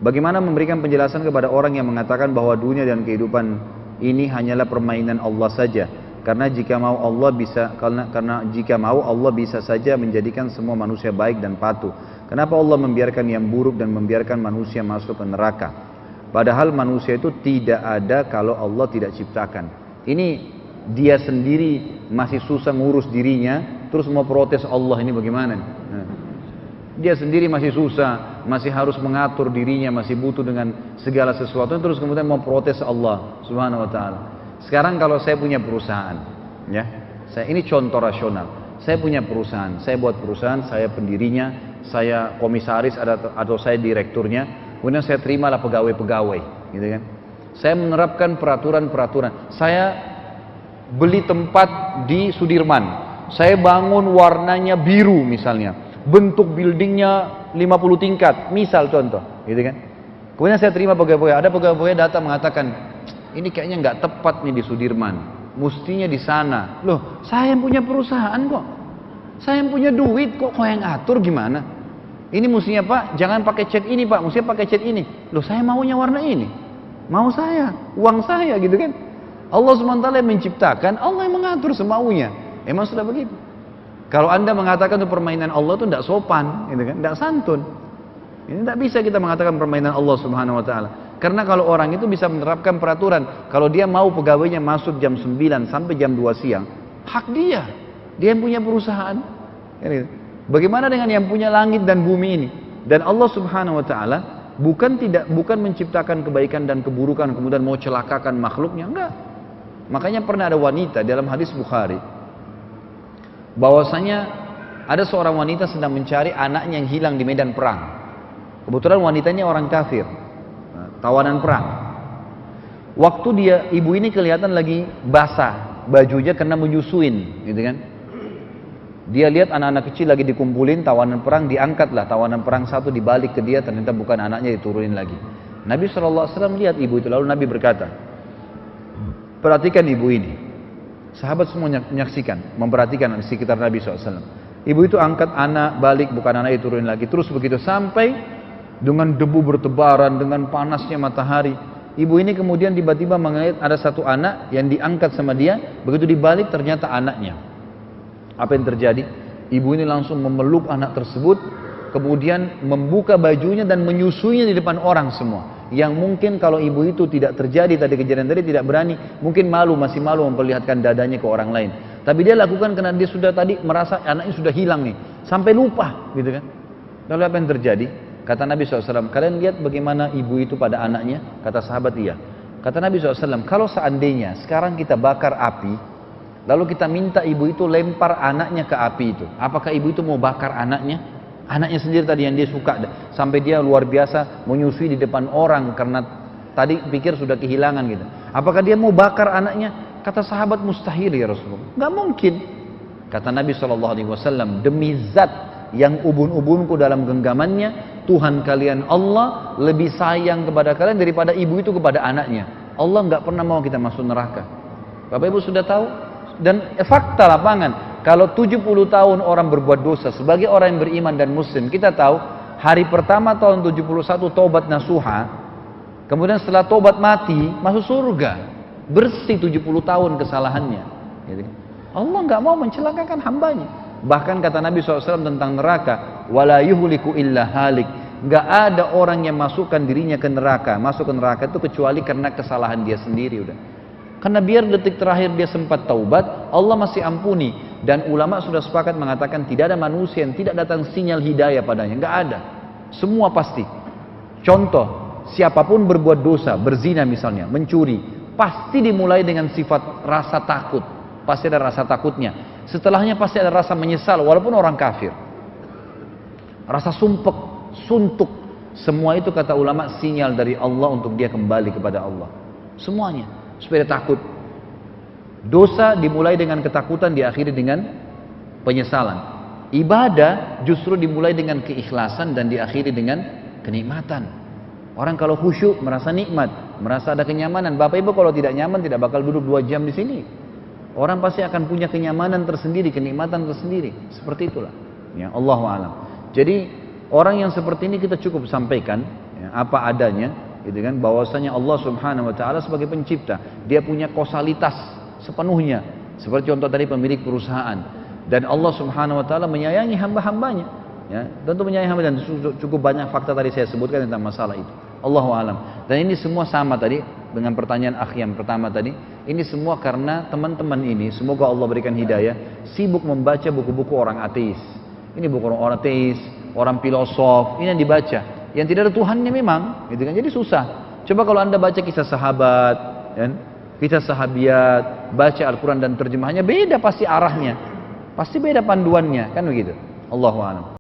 Bagaimana memberikan penjelasan kepada orang yang mengatakan bahwa dunia dan kehidupan ini hanyalah permainan Allah saja? Karena jika mau Allah bisa saja menjadikan semua manusia baik dan patuh. Kenapa Allah membiarkan yang buruk dan membiarkan manusia masuk ke neraka? Padahal manusia itu tidak ada kalau Allah tidak ciptakan. Ini dia sendiri masih susah ngurus dirinya, terus mau protes Allah, ini bagaimana? Dia sendiri masih susah, masih harus mengatur dirinya, masih butuh dengan segala sesuatu, terus kemudian mau protes Allah Subhanahu wa taala. Sekarang kalau saya punya perusahaan, ya. Ini contoh rasional. Saya punya perusahaan, saya buat perusahaan, saya pendirinya, saya komisaris atau saya direkturnya, kemudian saya terimalah pegawai-pegawai, gitu kan. Saya menerapkan peraturan-peraturan. Saya beli tempat di Sudirman. Saya bangun warnanya biru misalnya. Bentuk buildingnya 50 tingkat, misal contoh, gitu kan. Kemudian saya terima pegawai, ada pegawai datang mengatakan, ini kayaknya nggak tepat nih di Sudirman, mestinya di sana. Loh, saya yang punya perusahaan kok, saya yang punya duit kok yang atur gimana? Ini mestinya Pak, jangan pakai cat ini Pak, mestinya pakai cat ini. Loh, saya maunya warna ini, mau saya, uang saya, gitu kan. Allah SWT yang menciptakan, Allah yang mengatur semaunya. Emang sudah begitu. Kalau anda mengatakan itu permainan Allah itu tidak sopan, gitu kan? Tidak santun. Ini tidak bisa kita mengatakan permainan Allah Subhanahu Wa Taala. Karena kalau orang itu bisa menerapkan peraturan, kalau dia mau pegawainya masuk jam 9 sampai jam 2 siang, hak dia. Dia yang punya perusahaan. Bagaimana dengan yang punya langit dan bumi ini? Dan Allah Subhanahu Wa Taala bukan menciptakan kebaikan dan keburukan kemudian mau celakakan makhluknya, enggak. Makanya pernah ada wanita dalam hadis Bukhari, bahwasanya ada seorang wanita sedang mencari anaknya yang hilang di medan perang. Kebetulan wanitanya orang kafir, tawanan perang. Waktu ibu ini kelihatan lagi basah bajunya karena menyusuin, gitu kan. Dia lihat anak-anak kecil lagi dikumpulin, tawanan perang, diangkatlah tawanan perang satu, dibalik ke dia, ternyata bukan anaknya, diturunin lagi. Nabi SAW lihat ibu itu, lalu Nabi berkata, perhatikan ibu ini. Sahabat semua menyaksikan, memperhatikan di sekitar Nabi SAW. Ibu itu angkat anak, balik, bukan anak, diturunin lagi. Terus begitu sampai dengan debu bertebaran, dengan panasnya matahari. Ibu ini kemudian tiba-tiba melihat ada satu anak yang diangkat sama dia. Begitu dibalik ternyata anaknya. Apa yang terjadi? Ibu ini langsung memeluk anak tersebut, kemudian membuka bajunya dan menyusuinya di depan orang semua. Yang mungkin kalau ibu itu tidak terjadi tadi kejadian tadi, tidak berani, mungkin masih malu memperlihatkan dadanya ke orang lain. Tapi dia lakukan karena dia sudah tadi merasa anaknya sudah hilang nih, sampai lupa, gitu kan. Lalu apa yang terjadi? Kata Nabi SAW, kalian lihat bagaimana ibu itu pada anaknya? Kata sahabat, iya. Kata Nabi SAW, kalau seandainya sekarang kita bakar api, lalu kita minta ibu itu lempar anaknya ke api itu, apakah ibu itu mau bakar anaknya? Anaknya sendiri tadi yang dia suka, sampai dia luar biasa menyusui di depan orang karena tadi pikir sudah kehilangan gitu. Apakah dia mau bakar anaknya? Kata sahabat, mustahil ya Rasulullah, nggak mungkin. Kata Nabi SAW, demi zat yang ubun-ubunku dalam genggamannya, Tuhan kalian Allah lebih sayang kepada kalian daripada ibu itu kepada anaknya. Allah nggak pernah mau kita masuk neraka. Bapak Ibu sudah tahu? Dan fakta lapangan, kalau 70 tahun orang berbuat dosa sebagai orang yang beriman dan muslim, kita tahu hari pertama tahun 71 taubat nasuha, kemudian setelah taubat mati masuk surga, bersih 70 tahun kesalahannya. Allah nggak mau mencelakakan hambanya. Bahkan kata Nabi SAW tentang neraka, wala yuhliku illa halik, nggak ada orang yang masukkan dirinya ke neraka, masuk ke neraka itu kecuali karena kesalahan dia sendiri udah. Karena biar detik terakhir dia sempat taubat, Allah masih ampuni. Dan ulama sudah sepakat mengatakan tidak ada manusia yang tidak datang sinyal hidayah padanya, nggak ada. Semua pasti. Contoh, siapapun berbuat dosa, berzina misalnya, mencuri, pasti dimulai dengan sifat rasa takut. Pasti ada rasa takutnya. Setelahnya pasti ada rasa menyesal, walaupun orang kafir. Rasa sumpek, suntuk, semua itu kata ulama sinyal dari Allah untuk dia kembali kepada Allah. Semuanya. Supaya takut. Dosa dimulai dengan ketakutan, diakhiri dengan penyesalan. Ibadah justru dimulai dengan keikhlasan dan diakhiri dengan kenikmatan. Orang kalau khusyuk merasa nikmat, merasa ada kenyamanan. Bapak Ibu kalau tidak nyaman tidak bakal duduk 2 jam di sini. Orang pasti akan punya kenyamanan tersendiri, kenikmatan tersendiri. Seperti itulah. Ya, Allahu a'lam. Jadi orang yang seperti ini kita cukup sampaikan, ya, apa adanya, gitu kan, bahwasanya Allah Subhanahu wa taala sebagai pencipta, dia punya kausalitas sepenuhnya. Seperti contoh tadi pemilik perusahaan, dan Allah Subhanahu wa taala menyayangi hamba-hambanya. Ya, tentu menyayangi hamba, dan cukup banyak fakta tadi saya sebutkan tentang masalah itu. Allahu alam. Dan ini semua sama tadi dengan pertanyaan akhi yang pertama tadi. Ini semua karena teman-teman ini, semoga Allah berikan hidayah, sibuk membaca buku-buku orang ateis. Ini buku orang ateis, orang filosof, ini yang dibaca. Yang tidak ada Tuhannya memang, gitu kan? Jadi susah. Coba kalau Anda baca kisah sahabat, kan? Kisah sahabiat, baca Al-Quran dan terjemahnya, beda pasti arahnya, pasti beda panduannya, kan begitu. Allahu a'lam.